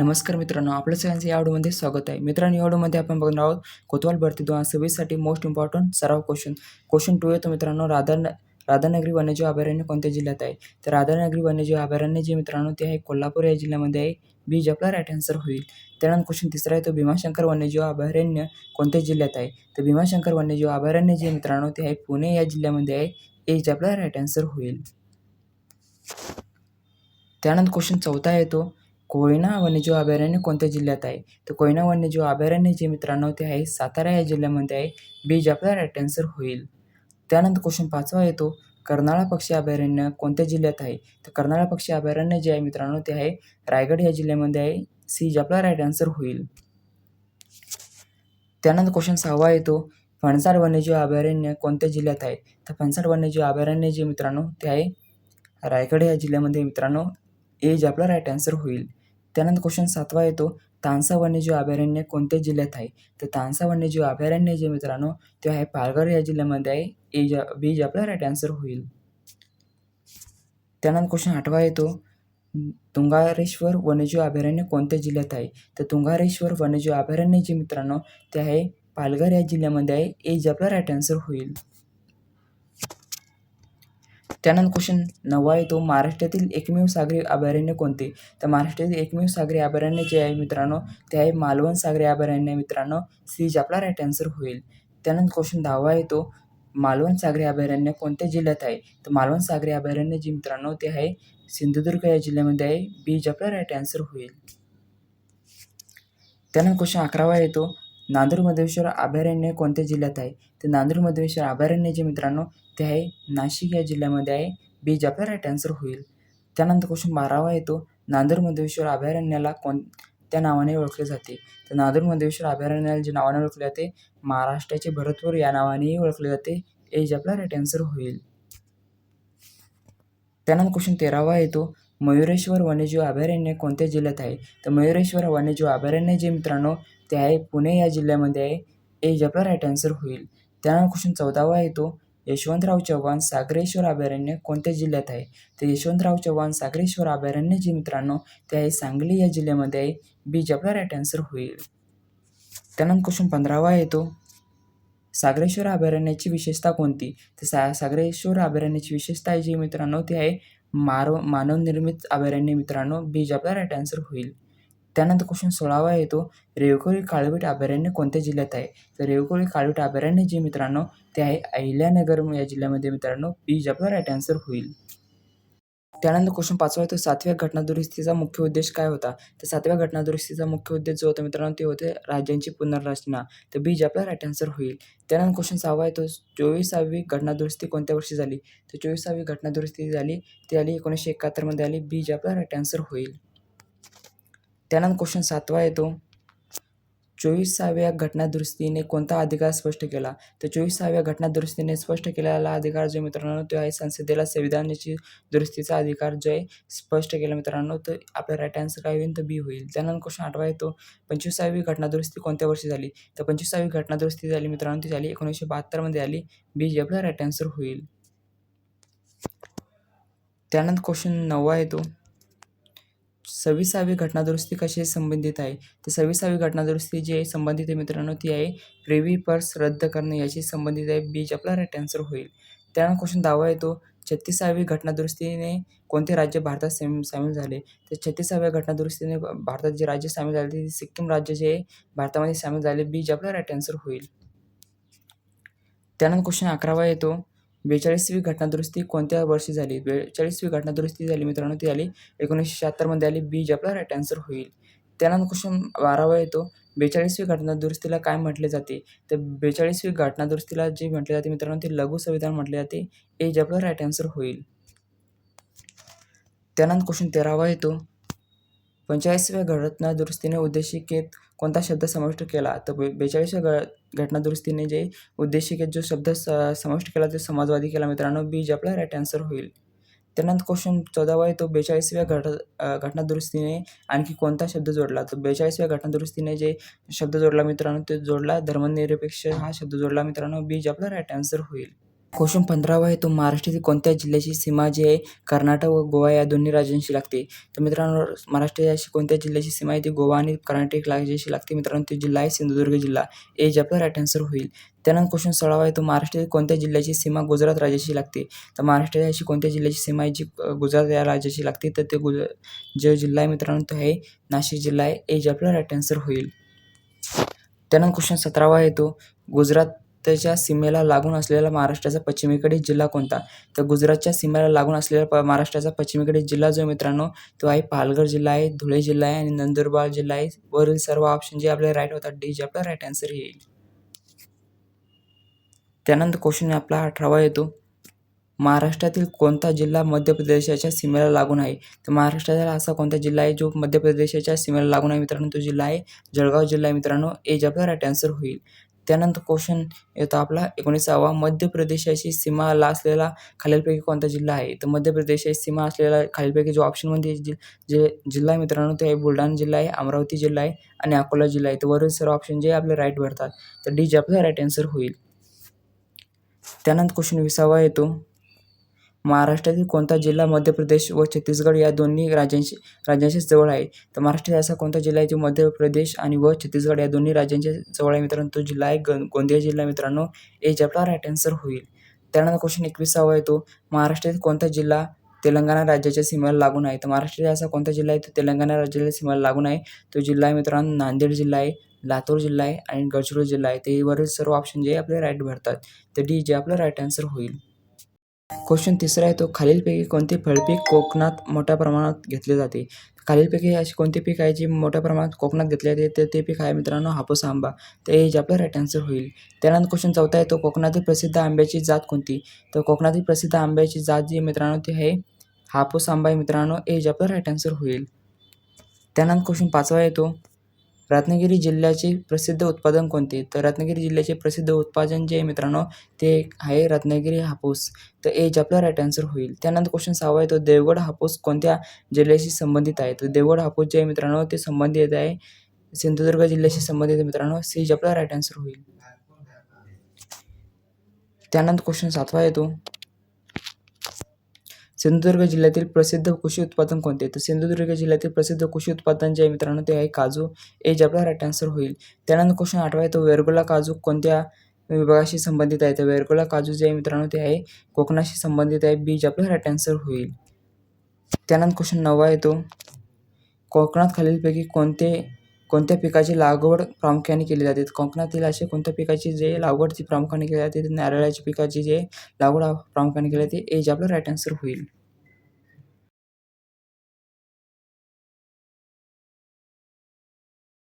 नमस्कार मित्रांनो, आपलं सगळ्यांचं या व्हिडिओमध्ये स्वागत आहे. मित्रांनो, या व्हिडिओमध्ये आपण बघणार आहोत कोतवाल भरती 2026 साठी मोस्ट इम्पॉर्टंट सराव क्वेश्चन. क्वेश्चन 2 येतो मित्रांनो, राधानगरी वन्यजीव अभयारण्य कोणत्या जिल्ह्यात आहे? तर राधानगरी वन्यजीव अभयारण्य जे मित्रांनो ते आहे कोल्हापूर या जिल्ह्यामध्ये आहे. बी जे आपला राईट आन्सर होईल. त्यानंतर क्वेश्चन तिसरा येतो, भीमाशंकर वन्यजीव अभयारण्य कोणत्या जिल्ह्यात आहे? तर भीमाशंकर वन्यजीव अभयारण्य जे मित्रांनो ते आहे पुणे या जिल्ह्यामध्ये आहे. ए जे आपला राईट आन्सर होईल. त्यानंतर क्वेश्चन चौथा येतो, कोयना वन्यजीव अभयारण्य कोणत्या जिल्ह्यात आहे? तर कोयना वन्यजीव अभयारण्य जे मित्रांनो ते आहे सातारा या जिल्ह्यामध्ये आहे. बी जे आपला राईट आन्सर होईल. त्यानंतर क्वेश्चन पाचवा येतो, कर्नाळा पक्षी अभयारण्य कोणत्या जिल्ह्यात आहे? तर कर्नाळा पक्षी अभयारण्य जे आहे मित्रांनो ते आहे रायगड या जिल्ह्यामध्ये आहे. सी जे आपला राईट आन्सर होईल. त्यानंतर क्वेश्चन सहावा येतो, फणसाड वन्यजीव अभयारण्य कोणत्या जिल्ह्यात आहे? तर फणसाड वन्यजीव अभयारण्य जे मित्रांनो ते आहे रायगड या जिल्ह्यामध्ये मित्रांनो. ए जे आपला राईट आन्सर होईल. त्यानंतर क्वेश्चन सातवा येतो, तानसा वन्यजीव अभयारण्य कोणत्या जिल्ह्यात आहे? तर तानसा वन्यजीव अभयारण्य जे मित्रांनो ते आहे पालघर या जिल्ह्यामध्ये आहे. बी जे आपला राईट आन्सर होईल. त्यानंतर क्वेश्चन आठवा येतो, तुंगारेश्वर वन्यजीव अभयारण्य कोणत्या जिल्ह्यात आहे? तर तुंगारेश्वर वन्यजीव अभयारण्य जे मित्रांनो ते आहे पालघर या जिल्ह्यामध्ये आहे. ए जे आपला राईट आन्सर होईल. त्यानंतर क्वेश्चन नववा येतो, महाराष्ट्रातील एकमेव सागरी अभयारण्य कोणते? तर महाराष्ट्रातील एकमेव सागरी अभयारण्य जे आहे मित्रांनो ते आहे मालवण सागरी अभयारण्य मित्रांनो. सी जे आपला राईट आन्सर होईल. त्यानंतर क्वेश्चन 10वा येतो, मालवण सागरी अभयारण्य कोणत्या जिल्ह्यात आहे? तर मालवण सागरी अभयारण्य जे मित्रांनो ते आहे सिंधुदुर्ग या जिल्ह्यामध्ये आहे. बी जे आपला राईट आन्सर होईल. त्यानंतर क्वेश्चन 11वा येतो, नांदूर-मधेश्वर अभयारण्य कोणत्या जिल्ह्यात आहे? तर नांदूर-मधेश्वर अभयारण्य जे मित्रांनो ते आहे नाशिक या जिल्ह्यामध्ये आहे. बी जे आपला राईट आन्सर होईल. त्यानंतर क्वेश्चन 12वा येतो, नांदूर-मधेश्वर अभयारण्याला कोणत्या नावाने ओळखले जाते? तर नांदूर-मधेश्वर अभयारण्याला जे नावाने ओळखले जाते महाराष्ट्राचे भरतपूर या नावानेही ओळखले जाते. ए जे आपला राईट आन्सर होईल. त्यानंतर क्वेश्चन 13वा येतो, मयुरेश्वर वन्यजीव अभयारण्य कोणत्या जिल्ह्यात आहे? तर मयुरेश्वर वन्यजीव अभयारण्य जे मित्रांनो ते आहे पुणे या जिल्ह्यामध्ये आहे. ए जे आपला राईट आन्सर होईल. त्यानंतर क्वेश्चन 14वा येतो, यशवंतराव चव्हाण सागरेश्वर अभयारण्य कोणत्या जिल्ह्यात आहे? तर यशवंतराव चव्हाण सागरेश्वर अभयारण्य जे मित्रांनो ते आहे सांगली या जिल्ह्यामध्ये आहे. बी जे आपला राईट आन्सर होईल. त्यानंतर क्वेश्चन 15वा येतो, सागरेश्वर अभयारण्याची विशेषता कोणती? तर सागरेश्वर अभयारण्याची विशेषता जी मित्रांनो ती आहे मानवनिर्मित अभयारण्य मित्रांनो. बी जे आपला राईट आन्सर होईल. त्यानंतर क्वेश्चन 16वा येतो, रेवकोळी काळवीट अभयारण्य कोणत्या जिल्ह्यात आहे? तर रेवकोळी काळवीट अभयारण्य जे मित्रांनो ते आहे अहिल्यानगर या जिल्ह्यामध्ये मित्रांनो. बी जे आपला राईट आन्सर होईल. त्यानंतर क्वेश्चन 5वा येतो, 7व्या घटनादुरुस्तीचा मुख्य उद्देश काय होता? तर 7व्या घटनादुरुस्तीचा मुख्य उद्देश जो होता मित्रांनो ते होते राज्यांची पुनर्रचना. तर बी जे आपला राईट आन्सर होईल. त्यानंतर क्वेश्चन 6वा येतो, 24वी घटनादुरुस्ती कोणत्या वर्षी झाली? तर 24वी घटनादुरुस्ती झाली ती आली 1971 मध्ये आली. बी जे आपला राईट आन्सर होईल. त्यानंतर क्वेश्चन 7वा येतो, 24व्या घटनादुरुस्तीने कोणता अधिकार स्पष्ट केला? तर 24व्या घटनादुरुस्तीने स्पष्ट केलेला अधिकार जो मित्रांनो तो आहे संसदेला संविधानाची दुरुस्तीचा अधिकार जो आहे स्पष्ट केला मित्रांनो. तर आपला राईट आन्सर काय होईल? तर बी होईल. त्यानंतर क्वेश्चन 8वा येतो, 25वी घटनादुरुस्ती कोणत्या वर्षी झाली? तर 25वी घटनादुरुस्ती झाली मित्रांनो ती झाली 1972 मध्ये आली. बी जे आपला राईट आन्सर होईल. त्यानंतर क्वेश्चन 9वा येतो, 26वी घटनादुरुस्ती कशी संबंधित आहे? तर 26वी घटनादुरुस्ती जी आहे संबंधित आहे मित्रांनो ती आहे प्रिव्ही पर्स रद्द करणे याशी संबंधित आहे. बी जे आपला राईट आन्सर होईल. त्यानंतर क्वेश्चन 10वा येतो, 36वी घटनादुरुस्तीने कोणते राज्य भारतात सामील झाले? तर 36व्या घटनादुरुस्तीने भारतात जे राज्य सामील झाले ते सिक्कीम राज्य जे आहे भारतामध्ये सामील झाले. बी जे आपला राईट आन्सर होईल. त्यानंतर क्वेश्चन 11वा येतो, 42वी घटनादुरुस्ती कोणत्या वर्षी झाली? 42वी घटनादुरुस्ती झाली मित्रांनो ती झाली 1976 मध्ये आली. बी जे आपला राईट आन्सर होईल. त्यानंतर क्वेश्चन 12वा येतो, 42वी घटनादुरुस्तीला काय म्हटले जाते? तर 42वी घटनादुरुस्तीला जे म्हटले जाते मित्रांनो ते लघु संविधान म्हटले जाते. ए जे आपला राईट आन्सर होईल. त्यानंतर क्वेश्चन 13वा येतो, 45व्या घटनादुरुस्तीने उद्देशिकेत कोणता शब्द समाविष्ट केला? तर 42व्या घटनादुरुस्तीने जे उद्देशिकेत जो शब्द समाविष्ट केला ते समाजवादी केला मित्रांनो. बी जे आपला राईट आन्सर होईल. त्यानंतर क्वेश्चन 14वा येतो, 42व्या घटनादुरुस्तीने आणखी कोणता शब्द जोडला? तर 42व्या घटनादुरुस्तीने जे शब्द जोडला मित्रांनो ते जोडला धर्मनिरपेक्ष हा शब्द जोडला मित्रांनो. बी जे आपला राईट आन्सर होईल. क्वेश्चन 15 आहे तो महाराष्ट्रातील कोणत्या जिल्ह्याची सीमा जी आहे कर्नाटक व गोवा या दोन्ही राज्यांशी लागते. तर मित्रांनो महाराष्ट्राची कोणत्या जिल्ह्याची सीमा आहे ती गोवा आणि कर्नाटक राज्याशी लागते. मित्रांनो तो जिल्हा आहे सिंधुदुर्ग जिल्हा. ए जे आपला राईट आन्सर होईल. त्यानंतर क्वेश्चन 16 आहे तो महाराष्ट्रातील कोणत्या जिल्ह्याची सीमा गुजरात राज्याशी लागते. तर महाराष्ट्राची अशी कोणत्या जिल्ह्याची सीमा आहे जी गुजरात या राज्याशी लागते. तर ते जो जिल्हा आहे मित्रांनो तो आहे नाशिक जिल्हा आहे. ए जे आपला राईट आन्सर होईल. त्यानंतर क्वेश्चन 17 आहे तो गुजरातच्या सीमेला लागून असलेला महाराष्ट्राचा पश्चिमेकडील जिल्हा कोणता. तर गुजरातच्या सीमेला लागून असलेला महाराष्ट्राचा पश्चिमेकडील जिल्हा जो मित्रांनो तो आहे पालघर जिल्हा आहे, धुळे जिल्हा आहे आणि नंदुरबार जिल्हा आहे. वरील सर्व ऑप्शन जे आपले राईट होतात डी जे आपला राईट आन्सर येईल. त्यानंतर क्वेश्चन आपला 18 येतो महाराष्ट्रातील कोणता जिल्हा मध्य प्रदेशाच्या सीमेला लागून आहे. तर महाराष्ट्रातील असा कोणता जिल्हा आहे जो मध्य प्रदेशाच्या सीमेला लागून आहे मित्रांनो तो जिल्हा आहे जळगाव जिल्हा आहे मित्रांनो. ए जे आपला राईट आन्सर होईल. त्यानंतर क्वेश्चन येतो आपला 19वा मध्य प्रदेशाची सीमा असलेला खालीलपैकी कोणता जिल्हा आहे. तर मध्य प्रदेशाची सीमा असलेला खालीलपैकी जो ऑप्शनमध्ये जे जिल्हा आहे मित्रांनो ते आहे बुलढाणा जिल्हा आहे, अमरावती जिल्हा आहे आणि अकोला जिल्हा आहे. तर वरील सर्व ऑप्शन जे आपले राईट भरतात तर डी जे आपला राईट आन्सर होईल. त्यानंतर क्वेश्चन 20वा येतो महाराष्ट्रातील कोणता जिल्हा मध्य प्रदेश व छत्तीसगड या दोन्ही राज्यांच्या जवळ आहे. तर महाराष्ट्रात असा कोणता जिल्हा आहे जो मध्य प्रदेश आणि व छत्तीसगड या दोन्ही राज्यांच्या जवळ आहे मित्रांनो तो जिल्हा आहे गोंदिया जिल्हा मित्रांनो. ए जे आपला राईट आन्सर होईल. त्यानंतर क्वेश्चन 21वा येतो महाराष्ट्रातील कोणता जिल्हा तेलंगणा राज्याच्या सीमेला लागून आहे. तर महाराष्ट्रात असा कोणता जिल्हा आहे तो तेलंगणा राज्याच्या सीमेला लागून आहे. तो जिल्हा आहे मित्रांनो नांदेड जिल्हा आहे, लातूर जिल्हा आहे आणि गडचिरोली जिल्हा आहे. ते वरील सर्व ऑप्शन जे आपले राईट भरतात तर डी जे आपला राईट आन्सर होईल. क्वेश्चन 3 आहे तो खालीलपैकी कोणते फळपीक कोकणात मोठ्या प्रमाणात घेतले जाते. खालीलपैकी अशी कोणते पीक आहे जे मोठ्या प्रमाणात कोकणात घेतले जाते तर ते पीक आहे मित्रांनो हापूस आंबा. तर हे जे आपलं राईट आन्सर होईल. त्यानंतर क्वेश्चन 4 आहे तो कोकणातील प्रसिद्ध आंब्याची जात कोणती. तर कोकणातील प्रसिद्ध आंब्याची जात जी मित्रांनो ती आहे हापूस आंबा आहे मित्रांनो. हे जे आपलं राईट आन्सर होईल. त्यानंतर क्वेश्चन 5 येतो रत्नागिरी जिल्ह्याचे प्रसिद्ध उत्पादन कोणते. तर रत्नागिरी जिल्ह्याचे प्रसिद्ध उत्पादन जे आहे मित्रांनो ते आहे रत्नागिरी हापूस. तर ए जे आपला राईट आन्सर होईल. त्यानंतर क्वेश्चन 6 येतो देवगड हापूस कोणत्या जिल्ह्याशी संबंधित आहे. तर देवगड हापूस जे आहे मित्रांनो ते संबंधित आहे सिंधुदुर्ग जिल्ह्याशी संबंधित आहे मित्रांनो. सी जे आपला राईट आन्सर होईल. त्यानंतर क्वेश्चन 7 येतो सिंधुदुर्ग जिल्ह्यातील प्रसिद्ध कृषी उत्पादन कोणते. तर सिंधुदुर्ग जिल्ह्यातील प्रसिद्ध कृषी उत्पादन जे आहे मित्रांनो ते आहे काजू. ए जे आपला राईट आन्सर होईल. त्यानंतर क्वेश्चन 8 येतो वेरगुला काजू कोणत्या विभागाशी संबंधित आहे. तर वेरगुला काजू जे आहे मित्रांनो ते आहे कोकणाशी संबंधित आहे. बी जे आपला राईट आन्सर होईल. त्यानंतर क्वेश्चन 9 येतो कोकणात खालीलपैकी कोणत्या पिकाची लागवड प्रामुख्याने केली जाते. कोकणातील असे कोणत्या पिकाची जे लागवड ती प्रामुख्याने केली जाते. नारळाच्या पिकाची जे लागवड प्रामुख्याने केली जाते. ए जे आपला राईट आन्सर होईल.